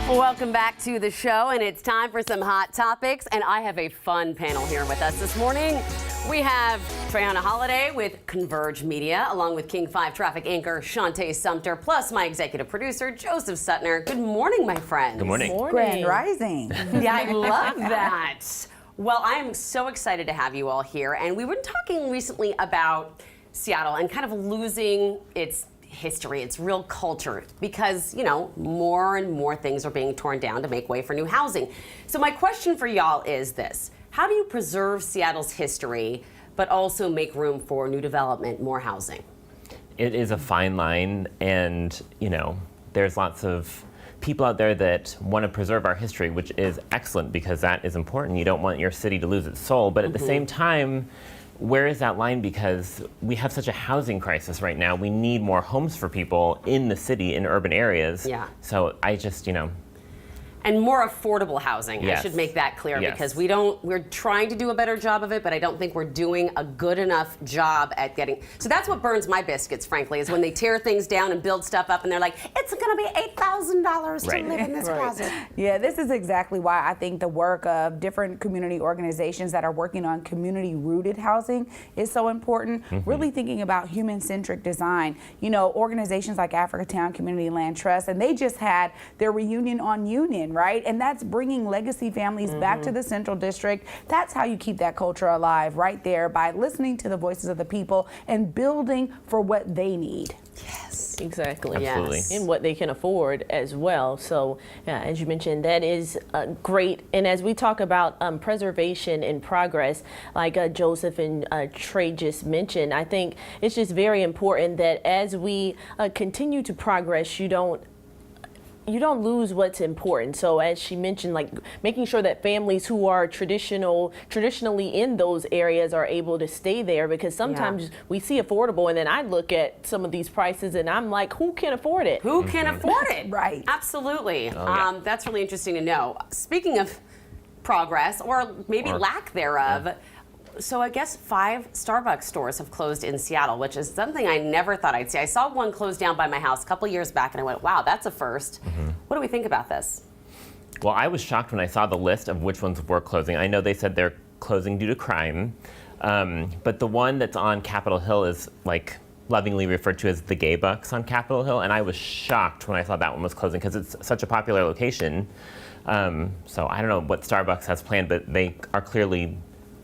Welcome back to the show, and it's time for some hot topics. And I have a fun panel here with us this morning. We have TreAnna Holiday with Converge Media, along with King 5 traffic anchor Shante Sumpter, plus my executive producer Joseph Sutner. Good morning, my friends. Good morning. Grand Rising. Yeah, I love that. Well, I'm so excited to have you all here, and we were talking recently about Seattle and kind of losing its history, its real culture, because, you know, more and more things are being torn down to make way for new housing. So my question for y'all is this: how do you preserve Seattle's history, but also make room for new development, more housing? It is a fine line, and, you know, there's lots of people out there that want to preserve our history, which is excellent because that is important. You don't want your city to lose its soul, but at the same time, where is that line? Because we have such a housing crisis right now. We need more homes for people in the city, in urban areas. Yeah. So I just, you know. And more affordable housing. Yes. I should make that clear, Yes. because we're trying to do a better job of it, but I don't think we're doing a good enough job at getting. So that's what burns my biscuits, frankly, is when they tear things down and build stuff up and they're like, it's going to be $8,000 to Right. live in this closet. Yeah, this is exactly why I think the work of different community organizations that are working on community-rooted housing is so important. Really thinking about human-centric design. You know, organizations like Africatown Community Land Trust, and they just had their reunion on Union, right? And that's bringing legacy families back to the Central District. That's how you keep that culture alive, right there, by listening to the voices of the people and building for what they need. Yes. Exactly. Absolutely. Yes. And what they can afford as well. So, yeah, as you mentioned, that is great. And as we talk about preservation and progress, like Joseph and Trey just mentioned, I think it's just very important that as we continue to progress, you don't lose what's important. So as she mentioned, like making sure that families who are traditionally in those areas are able to stay there, because sometimes we see affordable and then I look at some of these prices and I'm like, who can afford it? Who can afford it? Right. Absolutely. Oh, yeah. That's really interesting to know. Speaking of progress, or maybe lack thereof, so I guess 5 Starbucks stores have closed in Seattle, which is something I never thought I'd see. I saw one close down by my house a couple years back, and I went, wow, that's a first. What do we think about this? Well, I was shocked when I saw the list of which ones were closing. I know they said they're closing due to crime, but the one that's on Capitol Hill is like lovingly referred to as the Gay Bucks on Capitol Hill, and I was shocked when I saw that one was closing because it's such a popular location. So I don't know what Starbucks has planned, but they are clearly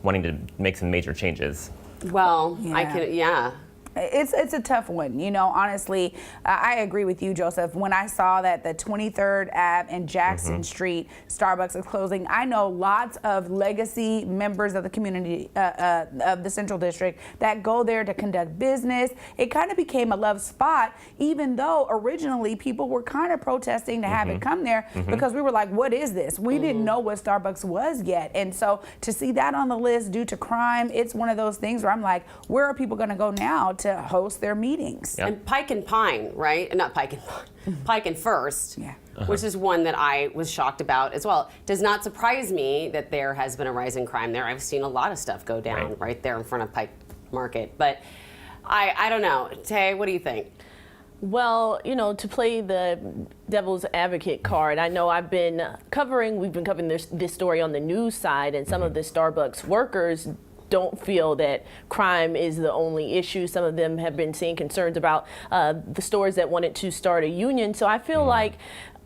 wanting to make some major changes. Well, Yeah. It's a tough one, you know, honestly. I agree with you, Joseph. When I saw that the 23rd Ave and Jackson Street Starbucks is closing, I know lots of legacy members of the community of the Central District that go there to conduct business. It kind of became a love spot, even though originally people were kind of protesting to have it come there because we were like, what is this? We didn't know what Starbucks was yet. And so to see that on the list due to crime, it's one of those things where I'm like, where are people going to go now to host their meetings? Yep. and Pike and Pine, right? Not Pike and Pine, Pike and First, Yeah. which is one that I was shocked about as well. Does not surprise me that there has been a rise in crime there. I've seen a lot of stuff go down right there in front of Pike Market. But I don't know. Tay, what do you think? Well, you know, to play the devil's advocate card, I know we've been covering this story on the news side, and some of the Starbucks workers don't feel that crime is the only issue. Some of them have been seeing concerns about the stores that wanted to start a union. So I feel like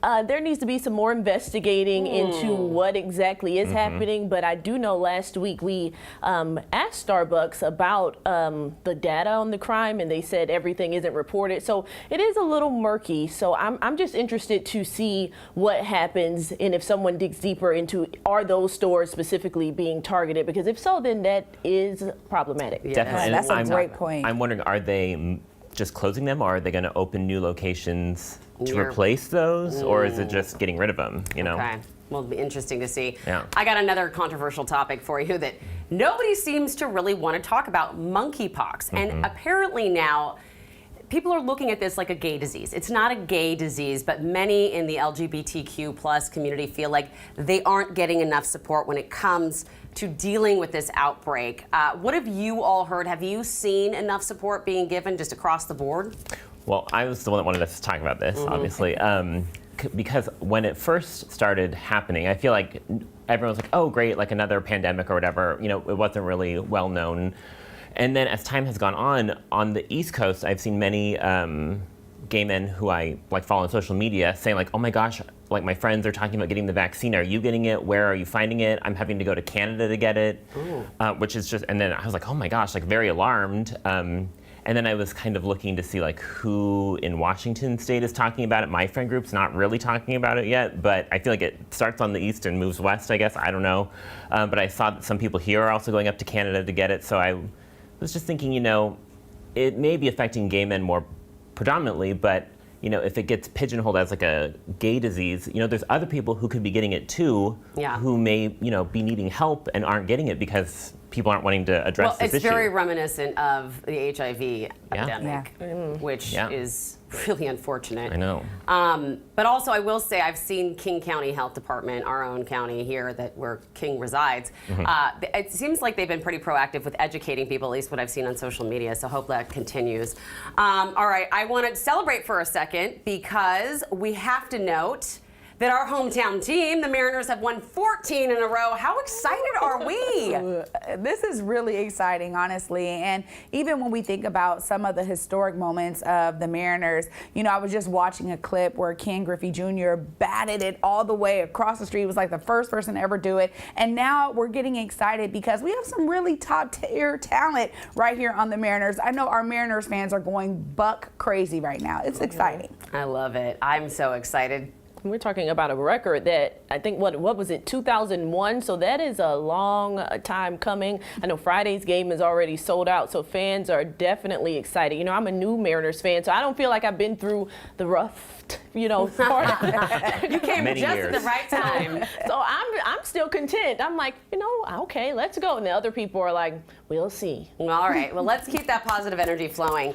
there needs to be some more investigating into what exactly is happening. But I do know last week we asked Starbucks about the data on the crime, and they said everything isn't reported. So it is a little murky. So I'm just interested to see what happens, and if someone digs deeper into, are those stores specifically being targeted? Because if so, then that is problematic. Yeah. Definitely. That's a And great point. I'm wondering, are they just closing them, or are they going to open new locations to Near- replace those, or is it just getting rid of them? You know. Okay. Well, it'll be interesting to see. Yeah. I got another controversial topic for you that nobody seems to really want to talk about: monkeypox. And apparently now, people are looking at this like a gay disease. It's not a gay disease, but many in the LGBTQ plus community feel like they aren't getting enough support when it comes to dealing with this outbreak. What have you all heard? Have you seen enough support being given just across the board? Well, I was the one that wanted us to talk about this, obviously. because when it first started happening, I feel like everyone was like, oh, great, like another pandemic or whatever. You know, it wasn't really well known. And then as time has gone on the East Coast, I've seen many gay men who I like follow on social media saying like, oh my gosh, like my friends are talking about getting the vaccine. Are you getting it? Where are you finding it? I'm having to go to Canada to get it, which is just, and then I was like, oh my gosh, like very alarmed. And then I was kind of looking to see like who in Washington state is talking about it. My friend group's not really talking about it yet, but I feel like it starts on the east and moves west, I guess. I don't know. But I saw that some people here are also going up to Canada to get it. So I was just thinking, you know, it may be affecting gay men more predominantly, but you know, if it gets pigeonholed as like a gay disease, you know, there's other people who could be getting it too, who may, you know, be needing help and aren't getting it because people aren't wanting to address this issue. Well, it's very reminiscent of the HIV epidemic, which is really unfortunate. I know. But also, I will say, I've seen King County Health Department, our own county here, where King resides. It seems like they've been pretty proactive with educating people, at least what I've seen on social media. So hope that continues. All right, I want to celebrate for a second because we have to note that our hometown team, the Mariners, have won 14 in a row. How excited are we? This is really exciting, honestly. And even when we think about some of the historic moments of the Mariners, you know, I was just watching a clip where Ken Griffey Jr. batted it all the way across the street. It was like the first person to ever do it. And now we're getting excited because we have some really top-tier talent right here on the Mariners. I know our Mariners fans are going buck crazy right now. It's exciting. I love it. I'm so excited. We're talking about a record that I think, what was it, 2001? So that is a long time coming. I know Friday's game is already sold out, so fans are definitely excited. You know, I'm a new Mariners fan, so I don't feel like I've been through the rough, you know, part of it. You came just at the right time. So I'm still content. I'm like, you know, okay, let's go. And the other people are like, we'll see. All right, well, let's keep that positive energy flowing.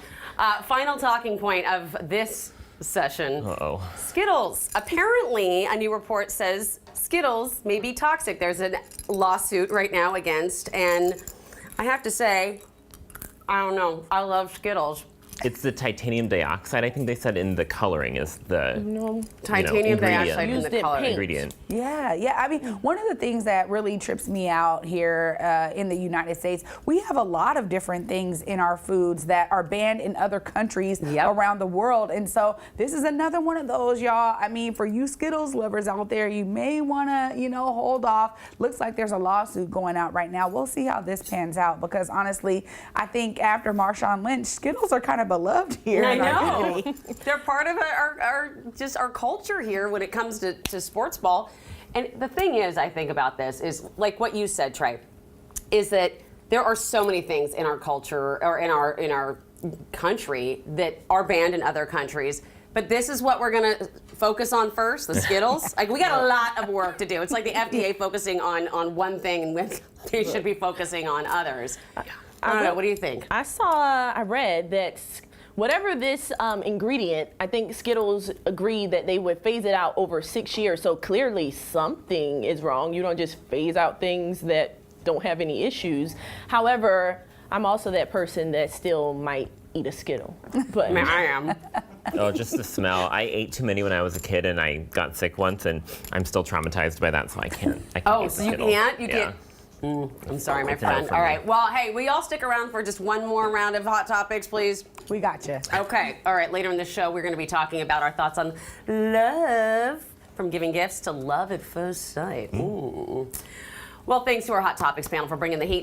Final talking point of this session. Skittles. Apparently, a new report says Skittles may be toxic. There's a lawsuit right now against, and I have to say, I don't know. I love Skittles. It's the titanium dioxide, I think they said, in the coloring is the titanium dioxide in the color ingredient. Yeah. I mean, one of the things that really trips me out here in the United States, we have a lot of different things in our foods that are banned in other countries around the world. And so this is another one of those, y'all. I mean, for you Skittles lovers out there, you may want to, you know, hold off. Looks like there's a lawsuit going out right now. We'll see how this pans out because honestly, I think after Marshawn Lynch, Skittles are kind of beloved here. I know. They're part of our culture here when it comes to sports ball. And the thing is, I think about this is like what you said, Trey, is that there are so many things in our culture or in our country that are banned in other countries. But this is what we're going to focus on first, the Skittles. Like, we got a lot of work to do. It's like the FDA focusing on one thing and they should be focusing on others. I don't know. What do you think? I read that whatever this ingredient, I think Skittles agreed that they would phase it out over 6 years. So clearly something is wrong. You don't just phase out things that don't have any issues. However, I'm also that person that still might eat a Skittle. But I am. Oh, just the smell. I ate too many when I was a kid and I got sick once and I'm still traumatized by that, so I can't Oh, eat so the you Skittles. can't? You can't? I'm sorry, my It's a no friend. for All me. right. Well, hey, will y'all stick around for just one more round of Hot Topics, please? We got you. Okay. All right. Later in the show, we're going to be talking about our thoughts on love, from giving gifts to love at first sight. Ooh. Well, thanks to our Hot Topics panel for bringing the heat.